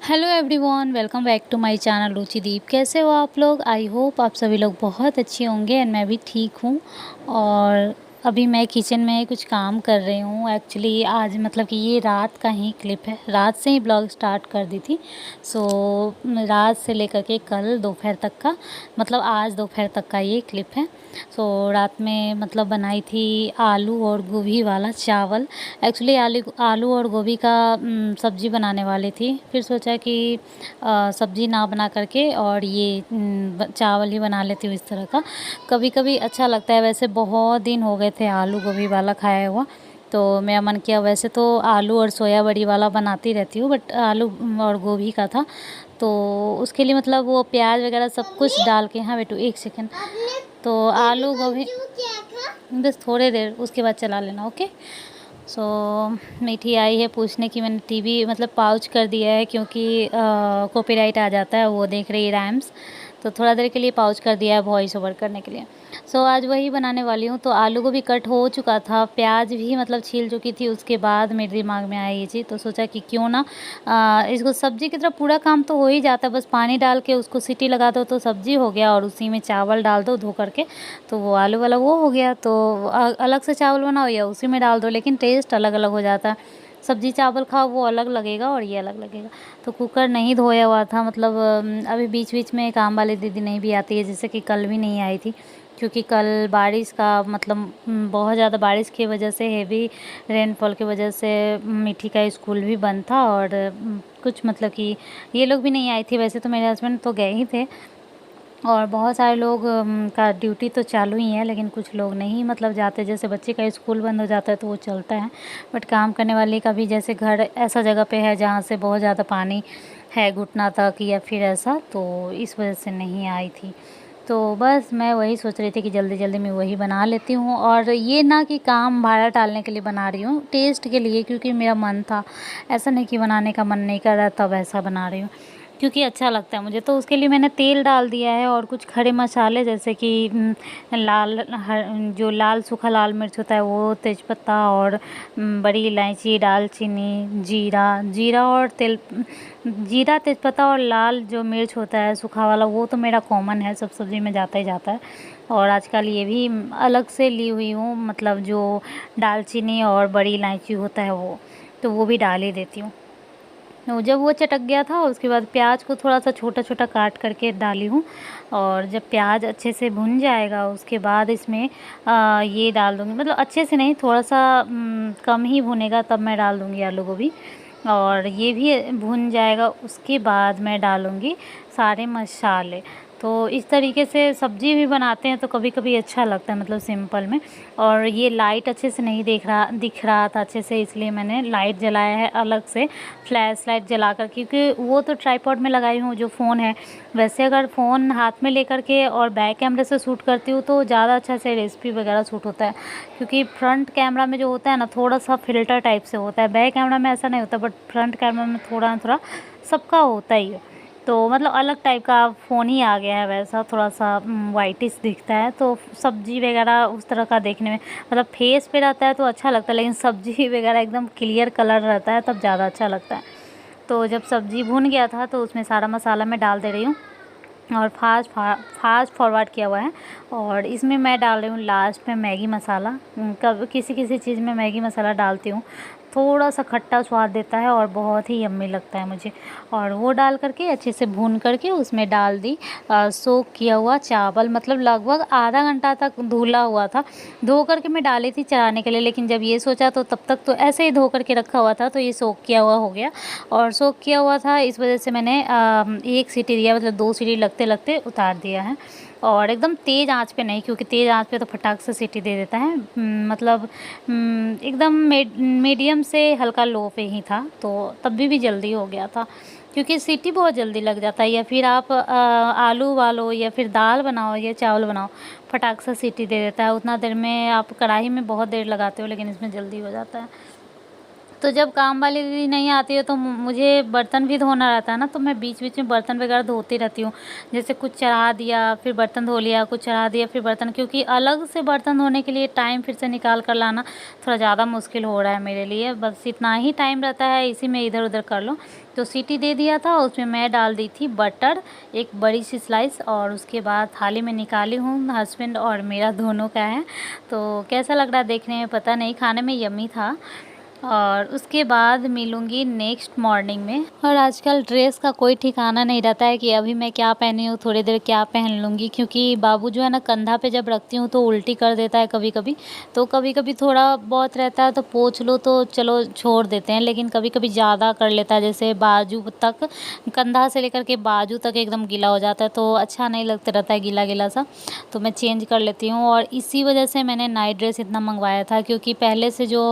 Hello everyone, welcome back to my channel Ruchideep. कैसे हो आप लोग? आई होप आप सभी लोग बहुत अच्छे होंगे एंड मैं भी ठीक हूँ। और अभी मैं किचन में कुछ काम कर रही हूँ। एक्चुअली आज मतलब कि ये रात का ही क्लिप है, रात से ही ब्लॉग स्टार्ट कर दी थी। सो रात से लेकर के कल दोपहर तक का, मतलब आज दोपहर तक का ये क्लिप है। सो रात में मतलब बनाई थी आलू और गोभी वाला चावल। एक्चुअली आलू और गोभी का सब्ज़ी बनाने वाली थी, फिर सोचा कि सब्ज़ी ना बना करके और ये चावल ही बना लेती हूँ इस तरह का। कभी कभी अच्छा लगता है। वैसे बहुत दिन हो गए थे आलू गोभी वाला खाया हुआ, तो मेरा मन किया। वैसे तो आलू और सोया बड़ी वाला बनाती रहती हूँ, बट आलू और गोभी का था तो उसके लिए मतलब वो प्याज वगैरह सब कुछ डाल के। हाँ बेटू, एक सेकेंड। तो आलू गोभी बस थोड़े देर, उसके बाद चला लेना, ओके। सो मीठी आई है पूछने की मैंने टीवी मतलब पाउच कर दिया है, क्योंकि कॉपीराइट आ जाता है, वो देख रही है रैम्स। तो थोड़ा देर के लिए पाउच कर दिया है वॉइस ओवर करने के लिए। सो आज वही बनाने वाली हूँ। तो आलू को भी कट हो चुका था, प्याज भी मतलब छील चुकी थी। उसके बाद मेरे दिमाग में आई ये चीज़, तो सोचा कि क्यों ना इसको सब्जी की तरह, पूरा काम तो हो ही जाता है, बस पानी डाल के उसको सीटी लगा दो तो सब्जी हो गया, और उसी में चावल डाल दो धो करके, तो वो आलू वाला वो हो गया। तो अलग से चावल बनाओ या उसी में डाल दो, लेकिन टेस्ट अलग अलग हो जाता है। सब्जी चावल खाओ वो अलग लगेगा और ये अलग लगेगा। तो कुकर नहीं धोया हुआ था, मतलब अभी बीच बीच में काम वाली दीदी नहीं भी आती है, जैसे कि कल भी नहीं आई थी, क्योंकि कल बारिश का मतलब बहुत ज़्यादा बारिश की वजह से, हेवी रेनफॉल की वजह से मिठी का स्कूल भी बंद था। और कुछ मतलब कि ये लोग भी नहीं आई थी। वैसे तो मेरे हस्बैंड तो गए ही थे, और बहुत सारे लोग का ड्यूटी तो चालू ही है, लेकिन कुछ लोग नहीं मतलब जाते। जैसे बच्चे का स्कूल बंद हो जाता है तो वो चलता है, बट काम करने वाले का भी, जैसे घर ऐसा जगह पे है जहाँ से बहुत ज़्यादा पानी है घुटना तक या फिर ऐसा, तो इस वजह से नहीं आई थी। तो बस मैं वही सोच रही थी कि जल्दी जल्दी मैं वही बना लेती हूँ। और ये ना कि काम भाड़ा टालने के लिए बना रही हूँ, टेस्ट के लिए, क्योंकि मेरा मन था। ऐसा नहीं कि बनाने का मन नहीं कर रहा तब ऐसा बना रही हूँ, क्योंकि अच्छा लगता है मुझे। तो उसके लिए मैंने तेल डाल दिया है और कुछ खड़े मसाले, जैसे कि जो लाल सूखा लाल मिर्च होता है वो, तेज़पत्ता और बड़ी इलायची, दालचीनी, जीरा जीरा और तेल, जीरा तेज़पत्ता और लाल जो मिर्च होता है सूखा वाला, वो तो मेरा कॉमन है, सब सब्ज़ी में जाता ही जाता है। और आजकल ये भी अलग से ली हुई हूँ, मतलब जो दालचीनी और बड़ी इलायची होता है वो, तो वो भी डाल ही देती हूँ। तो जब वो चटक गया था, उसके बाद प्याज को थोड़ा सा छोटा छोटा काट करके डाली हूँ। और जब प्याज अच्छे से भुन जाएगा उसके बाद इसमें ये डाल दूँगी, मतलब अच्छे से नहीं, थोड़ा सा कम ही भुनेगा तब मैं डाल दूँगी आलू गोभी। और ये भी भुन जाएगा, उसके बाद मैं डालूँगी सारे मसाले। तो इस तरीके से सब्ज़ी भी बनाते हैं तो कभी कभी अच्छा लगता है, मतलब सिंपल में। और ये लाइट अच्छे से नहीं दिख रहा था अच्छे से, इसलिए मैंने लाइट जलाया है अलग से, फ्लैश लाइट जला कर, क्योंकि वो तो ट्राइपॉड में लगाई हूँ जो फ़ोन है। वैसे अगर फ़ोन हाथ में लेकर के और बैक कैमरे से शूट करती हूँ तो ज़्यादा अच्छा से रेसिपी वगैरह शूट होता है, क्योंकि फ्रंट कैमरा में जो होता है ना, थोड़ा सा फ़िल्टर टाइप से होता है। बैक कैमरा में ऐसा नहीं होता, बट फ्रंट कैमरा में थोड़ा ना थोड़ा सबका होता ही है। तो मतलब अलग टाइप का फ़ोन ही आ गया है, वैसा थोड़ा सा वाइटिश दिखता है। तो सब्ज़ी वगैरह उस तरह का देखने में, मतलब फेस पे रहता है तो अच्छा लगता है, लेकिन सब्ज़ी वगैरह एकदम क्लियर कलर रहता है तब ज़्यादा अच्छा लगता है। तो जब सब्ज़ी भुन गया था तो उसमें सारा मसाला मैं डाल दे रही हूँ, और फास्ट फॉरवर्ड किया हुआ है। और इसमें मैं डाल रही हूँ लास्ट में मैगी मसाला। कब किसी किसी चीज़ में मैगी मसाला डालती हूँ, थोड़ा सा खट्टा स्वाद देता है और बहुत ही यम्मी लगता है मुझे। और वो डाल करके अच्छे से भून करके उसमें डाल दी सोक किया हुआ चावल, मतलब लगभग आधा घंटा तक धुला हुआ था। धो करके मैं डाली थी चढ़ाने के लिए, लेकिन जब ये सोचा तो तब तक तो ऐसे ही धो करके रखा हुआ था, तो ये सोक किया हुआ हो गया। और सोक किया हुआ था इस वजह से मैंने एक सीटी दिया, मतलब 2 सीटी लगते लगते उतार दिया है। और एकदम तेज़ आंच पे नहीं, क्योंकि तेज़ आंच पे तो फटाक से सीटी दे देता है। मतलब एकदम मीडियम से हल्का लो पे ही था, तो तब भी जल्दी हो गया था, क्योंकि सीटी बहुत जल्दी लग जाता है। या फिर आप आलू उबालो या फिर दाल बनाओ या चावल बनाओ, फटाक से सीटी दे देता है। उतना देर में आप कढ़ाई में बहुत देर लगाते हो, लेकिन इसमें जल्दी हो जाता है। तो जब काम वाली दीदी नहीं आती है तो मुझे बर्तन भी धोना रहता है ना, तो मैं बीच बीच में बर्तन वगैरह धोती रहती हूँ। जैसे कुछ चढ़ा दिया फिर बर्तन धो लिया, कुछ चढ़ा दिया फिर बर्तन, क्योंकि अलग से बर्तन धोने के लिए टाइम फिर से निकाल कर लाना थोड़ा ज़्यादा मुश्किल हो रहा है मेरे लिए। बस इतना ही टाइम रहता है, इसी में इधर उधर कर लो। तो सीटी दे दिया था, उसमें मैं डाल दी थी बटर एक बड़ी सी स्लाइस, और उसके बाद थाली में निकाली हूँ। हस्बैंड और मेरा दोनों का है। तो कैसा लग रहा है देखने में पता नहीं, खाने में यम्मी था। और उसके बाद मिलूँगी नेक्स्ट मॉर्निंग में। और आजकल ड्रेस का कोई ठिकाना नहीं रहता है कि अभी मैं क्या पहनी हूँ, थोड़ी देर क्या पहन लूँगी, क्योंकि बाबू जो है ना कंधा पे जब रखती हूँ तो उल्टी कर देता है कभी कभी। तो कभी कभी थोड़ा बहुत रहता है तो पोंछ लो तो चलो छोड़ देते हैं, लेकिन कभी कभी ज़्यादा कर लेता है, जैसे बाजू तक, कंधा से लेकर के बाजू तक एकदम गीला हो जाता है, तो अच्छा नहीं लगता रहता है गीला गीला सा। तो मैं चेंज कर लेती हूँ, और इसी वजह से मैंने नाइट ड्रेस इतना मंगवाया था, क्योंकि पहले से जो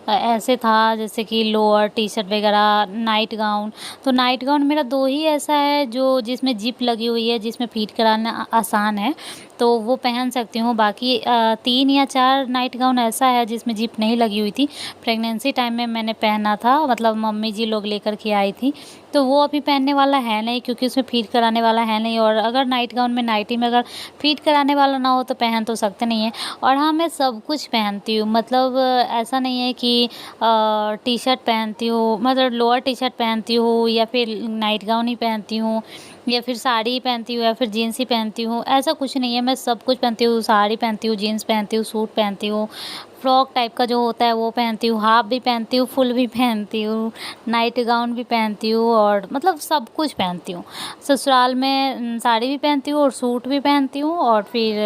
ऐसे था जैसे कि लोअर टी शर्ट वगैरह, नाइट गाउन। तो नाइट गाउन मेरा 2 ही ऐसा है जो जिसमें जिप लगी हुई है, जिसमें फिट कराना आसान है, तो वो पहन सकती हूँ। बाकी 3 या 4 नाइट गाउन ऐसा है जिसमें जिप नहीं लगी हुई थी। प्रेगनेंसी टाइम में मैंने पहना था, मतलब मम्मी जी लोग लेकर के आई थी, तो वो अभी पहनने वाला है नहीं, क्योंकि उसमें फिट कराने वाला है नहीं। और अगर नाइट गाउन में, नाइटी में अगर फिट कराने वाला ना हो तो पहन तो सकते नहीं हैं। और हाँ, मैं सब कुछ पहनती हूँ, मतलब ऐसा नहीं है कि टी शर्ट पहनती हूँ, मतलब लोअर टी शर्ट पहनती हूँ या फिर नाइट गाउन ही पहनती हूँ या फिर साड़ी ही पहनती हूँ या फिर जीन्स ही पहनती हूँ, ऐसा कुछ नहीं है। मैं सब कुछ पहनती हूँ, साड़ी पहनती हूँ, जीन्स पहनती हूँ, सूट पहनती हूँ, फ्रॉक टाइप का जो होता है वो पहनती हूँ, हाफ भी पहनती हूँ, फुल भी पहनती हूँ, नाइट गाउन भी पहनती हूँ, और मतलब सब कुछ पहनती हूँ। ससुराल में साड़ी भी पहनती हूँ और सूट भी पहनती हूँ, और फिर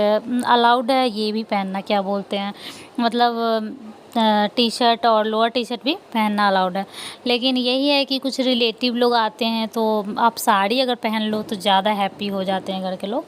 अलाउड है ये भी पहनना, क्या बोलते हैं, मतलब टी शर्ट और लोअर टी शर्ट भी पहनना अलाउड है। लेकिन यही है कि कुछ रिलेटिव लोग आते हैं तो आप साड़ी अगर पहन लो तो ज़्यादा हैप्पी हो जाते हैं घर के लोग,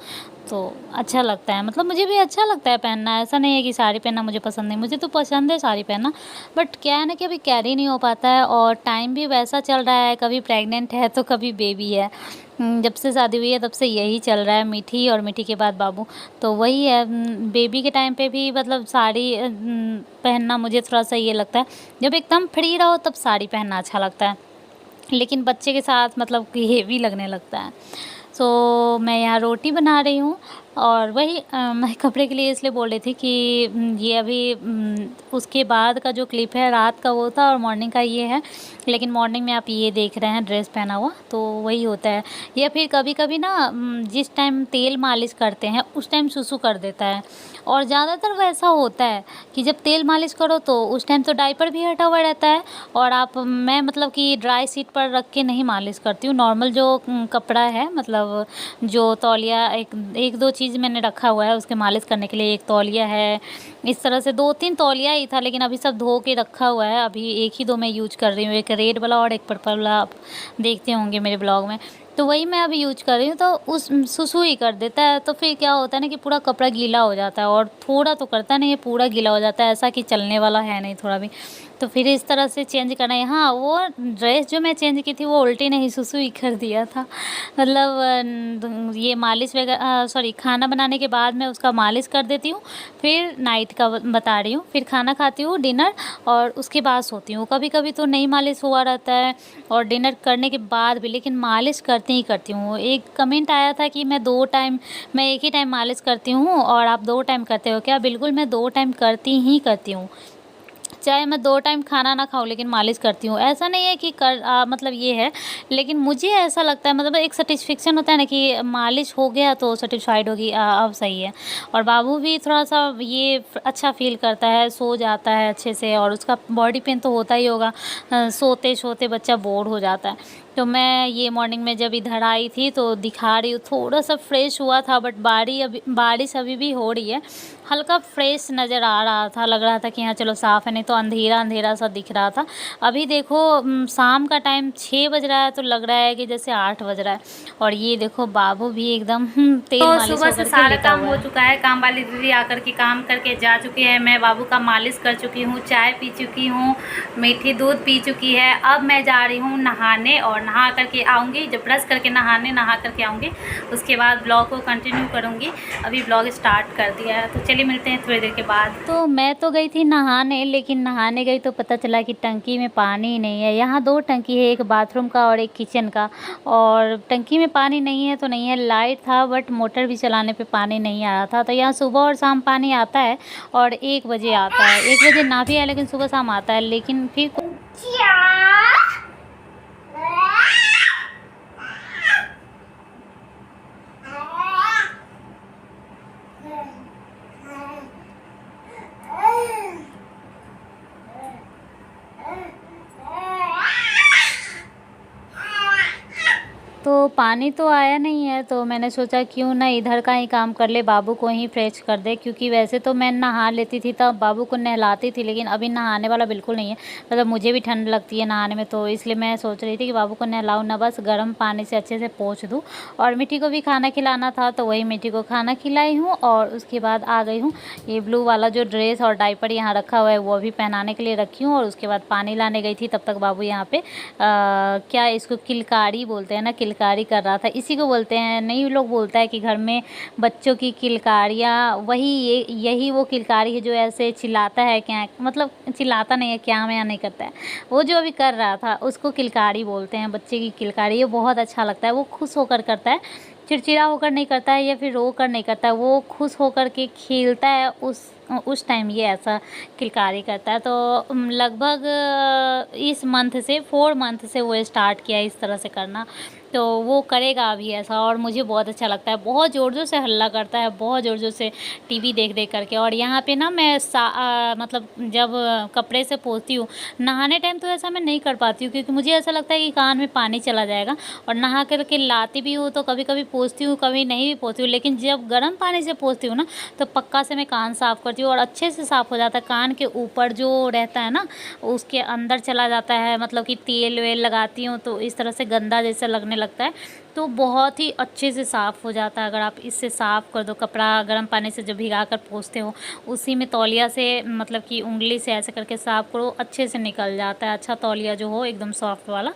तो अच्छा लगता है। मतलब मुझे भी अच्छा लगता है पहनना, ऐसा नहीं है कि साड़ी पहनना मुझे पसंद नहीं, मुझे तो पसंद है साड़ी पहनना, बट क्या है ना कि अभी कैरी नहीं हो पाता है, और टाइम भी वैसा चल रहा है, कभी प्रेग्नेंट है तो कभी बेबी है। जब से शादी हुई है तब से यही चल रहा है, मीठी और मीठी के बाद बाबू, तो वही है। बेबी के टाइम पे भी मतलब साड़ी पहनना मुझे थोड़ा सा ये लगता है, जब एकदम फ्री रहो तब साड़ी पहनना अच्छा लगता है, लेकिन बच्चे के साथ मतलब कि हेवी लगने लगता है। सो मैं यहाँ रोटी बना रही हूँ, और वही मैं कपड़े के लिए इसलिए बोल रही थी कि ये अभी उसके बाद का जो क्लिप है रात का वो था, और मॉर्निंग का ये है। लेकिन मॉर्निंग में आप ये देख रहे हैं ड्रेस पहना हुआ, तो वही होता है। या फिर कभी कभी ना जिस टाइम तेल मालिश करते हैं उस टाइम सुसु कर देता है, और ज़्यादातर वैसा होता है कि जब तेल मालिश करो तो उस टाइम तो डायपर भी हटा हुआ रहता है, और मैं मतलब कि ड्राई शीट पर रख के नहीं मालिश करती हूँ, नॉर्मल जो कपड़ा है, मतलब जो तौलिया, एक दो चीज़ मैंने रखा हुआ है उसके मालिश करने के लिए। एक तौलिया है, इस तरह से 2-3 तौलिया ही था, लेकिन अभी सब धो के रखा हुआ है। अभी एक ही 2 मैं यूज कर रही हूँ, एक रेड वाला और एक पर्पल वाला, आप देखते होंगे मेरे ब्लॉग में, तो वही मैं अभी यूज कर रही हूँ। तो उस सुसु ही कर देता है, तो फिर क्या होता है ना कि पूरा कपड़ा गीला हो जाता है, और थोड़ा तो करता नहीं है, पूरा गीला हो जाता है, ऐसा कि चलने वाला है नहीं थोड़ा भी। तो फिर इस तरह से चेंज करना है। हाँ, वो ड्रेस जो मैं चेंज की थी वो उल्टी नहीं, सुसु ही कर दिया था। मतलब ये मालिश वगैरह, सॉरी, खाना बनाने के बाद मैं उसका मालिश कर देती हूँ, फिर नाइट का बता रही हूँ, फिर खाना खाती हूँ डिनर, और उसके बाद सोती हूँ। कभी कभी तो नहीं मालिश हुआ रहता है, और डिनर करने के बाद भी, लेकिन मालिश करती ही करती हूँ। एक कमेंट आया था कि मैं एक ही टाइम मालिश करती हूँ और आप 2 टाइम करते हो क्या? बिल्कुल, मैं 2 टाइम करती ही करती हूँ, चाहे मैं 2 टाइम खाना ना खाऊं, लेकिन मालिश करती हूँ। ऐसा नहीं है कि मतलब ये है, लेकिन मुझे ऐसा लगता है, मतलब एक सेटिस्फेक्शन होता है ना कि मालिश हो गया तो सेटिस्फाइड होगी, अब सही है। और बाबू भी थोड़ा सा ये अच्छा फील करता है, सो जाता है अच्छे से, और उसका बॉडी पेन तो होता ही होगा, सोते सोते बच्चा बोर हो जाता है। तो मैं ये मॉर्निंग में जब इधर आई थी तो दिखा रही हूँ, थोड़ा सा फ्रेश हुआ था, बट बारिश अभी भी हो रही है। हल्का फ्रेश नज़र आ रहा था, लग रहा था कि हाँ चलो साफ़ है, नहीं तो अंधेरा अंधेरा सा दिख रहा था। अभी देखो शाम का टाइम 6 बज रहा है, तो लग रहा है कि जैसे 8 बज रहा है। और ये देखो बाबू भी एकदम तेल तो मालिश सुबह से होकर के सारा लेटा काम हुआ हो है। चुका है, काम वाली दीदी आकर के काम करके जा चुकी है, मैं बाबू का मालिश कर चुकी हूँ, चाय पी चुकी हूँ, मीठी दूध पी चुकी है। अब मैं जा रही हूँ नहाने, और नहा करके आऊँगी, जब ब्रश करके नहा करके आऊँगी उसके बाद ब्लॉग को कंटिन्यू करूँगी। अभी ब्लॉग स्टार्ट कर दिया है, तो चलिए मिलते हैं थोड़ी देर के बाद। तो मैं तो गई थी नहाने, लेकिन नहाने गई तो पता चला कि टंकी में पानी ही नहीं है। यहाँ 2 टंकी है, एक बाथरूम का और एक किचन का, और टंकी में पानी नहीं है तो नहीं है। लाइट था बट मोटर भी चलाने पे पानी नहीं आ रहा था। तो यहाँ सुबह और शाम पानी आता है और 1 बजे आता है। 1 बजे ना भी आए लेकिन सुबह शाम आता है, लेकिन फिर तो पानी तो आया नहीं है, तो मैंने सोचा क्यों ना इधर का ही काम कर ले, बाबू को ही फ्रेश कर दे। क्योंकि वैसे तो मैं नहा लेती थी तब बाबू को नहलाती थी, लेकिन अभी नहाने वाला बिल्कुल नहीं है। मतलब मुझे भी ठंड लगती है नहाने में, तो इसलिए मैं सोच रही थी कि बाबू को नहलाऊँ ना, बस गर्म पानी से अच्छे से पोंछ दूँ। और मिट्टी को भी खाना खिलाना था, तो वही मिट्टी को खाना खिलाई हूँ और उसके बाद आ गई हूँ। ये ब्लू वाला जो ड्रेस और डायपर यहाँ रखा हुआ है वो अभी पहनाने के लिए रखी हूँ। और उसके बाद पानी लाने गई थी, तब तक बाबू यहाँ पे क्या इसको किलकारी बोलते हैं ना, किलकारी कर रहा था। इसी को बोलते हैं, नहीं लोग बोलता है कि घर में बच्चों की किलकारियाँ, वही यही वो किलकारी है जो ऐसे चिल्लाता है, क्या मतलब चिल्लाता नहीं है, क्या में नहीं करता है। वो जो अभी कर रहा था उसको किलकारी बोलते हैं, बच्चे की किलकारी। ये बहुत अच्छा लगता है, वो खुश होकर करता है, चिड़चिड़ा होकर नहीं करता है या फिर रो कर नहीं करता है। वो खुश होकर के खेलता है, उस टाइम ये ऐसा किलकारी करता है। तो लगभग इस मंथ से 4 मंथ से वो स्टार्ट किया है इस तरह से करना, तो वो करेगा अभी ऐसा। और मुझे बहुत अच्छा लगता है, बहुत ज़ोर-ज़ोर से हल्ला करता है, बहुत ज़ोर-ज़ोर से टीवी देख करके। और यहाँ पे ना मैं मतलब जब कपड़े से पोंछती हूँ, नहाने टाइम तो ऐसा मैं नहीं कर पाती हूँ, क्योंकि मुझे ऐसा लगता है कि कान में पानी चला जाएगा। और नहा करके लाती भी हूँ तो कभी-कभी पोंछती हूँ, कभी नहीं भी पोंछती हूँ। लेकिन जब गर्म पानी से पोंछती हूँ ना, तो पक्का से मैं कान साफ़ करती हूँ और अच्छे से साफ़ हो जाता है। कान के ऊपर जो रहता है ना, उसके अंदर चला जाता है, मतलब कि तेल-वेल लगाती हूँ तो इस तरह से गंदा जैसा लगने लगता है, तो बहुत ही अच्छे से साफ़ हो जाता है। अगर आप इससे साफ़ कर दो, कपड़ा गर्म पानी से जब भिगा कर पोंछते हो, उसी में तौलिया से मतलब कि उंगली से ऐसे करके साफ़ करो, अच्छे से निकल जाता है। अच्छा तौलिया जो हो एकदम सॉफ्ट वाला,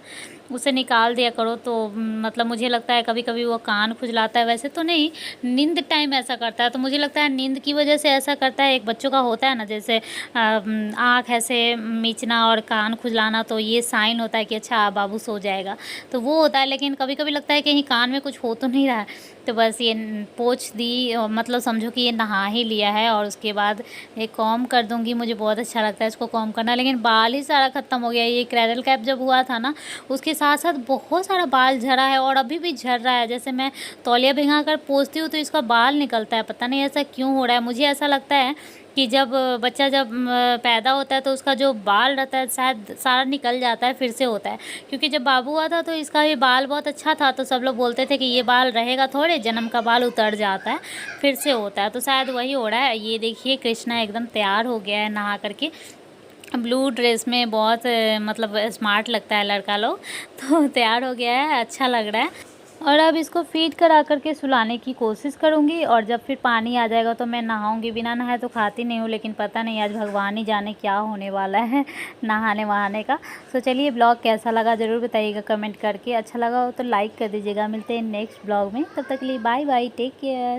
उसे निकाल दिया करो। तो मतलब मुझे लगता है कभी-कभी वो कान खुजलाता है, वैसे तो नहीं, नींद टाइम ऐसा करता है। तो मुझे लगता है नींद की वजह से ऐसा करता है। एक बच्चों का होता है ना, जैसे आँख ऐसे मीचना और कान खुजलाना, तो ये साइन होता है कि अच्छा बाबू सो जाएगा, तो वो होता है। लेकिन कभी-कभी लगता है कहीं कान में कुछ हो तो नहीं रहा है, तो बस ये पोंछ दी, मतलब समझो कि ये नहा ही लिया है। और उसके बाद ये कॉम्ब कर दूँगी, मुझे बहुत अच्छा लगता है इसको कॉम्ब करना। लेकिन बाल ही सारा ख़त्म हो गया। ये क्रैडल कैप जब हुआ था ना, उसके साथ-साथ बहुत सारा बाल झड़ा है और अभी भी झड़ रहा है। जैसे मैं तौलिया भिगा कर पोंछती हूँ तो इसका बाल निकलता है, पता नहीं ऐसा क्यों हो रहा है। मुझे ऐसा लगता है कि जब बच्चा पैदा होता है तो उसका जो बाल रहता है शायद सारा निकल जाता है, फिर से होता है। क्योंकि जब बाबू हुआ था तो इसका भी बाल बहुत अच्छा था, तो सब लोग बोलते थे कि ये बाल रहेगा थोड़े, जन्म का बाल उतर जाता है, फिर से होता है। तो शायद वही हो रहा है। ये देखिए कृष्णा एकदम तैयार हो गया है नहा करके, ब्लू ड्रेस में बहुत मतलब स्मार्ट लगता है लड़का लोग। तो तैयार हो गया है, अच्छा लग रहा है। और अब इसको फ़ीड करा कर के सुलाने की कोशिश करूँगी। और जब फिर पानी आ जाएगा तो मैं नहाऊँगी। बिना नहाए तो खाती नहीं हूँ, लेकिन पता नहीं आज भगवान ही जाने क्या होने वाला है नहाने-वहाने का। तो चलिए, ब्लॉग कैसा लगा ज़रूर बताइएगा कमेंट करके। अच्छा लगा हो तो लाइक कर दीजिएगा। मिलते हैं नेक्स्ट ब्लॉग में, तब तक के लिए बाय बाय, टेक केयर।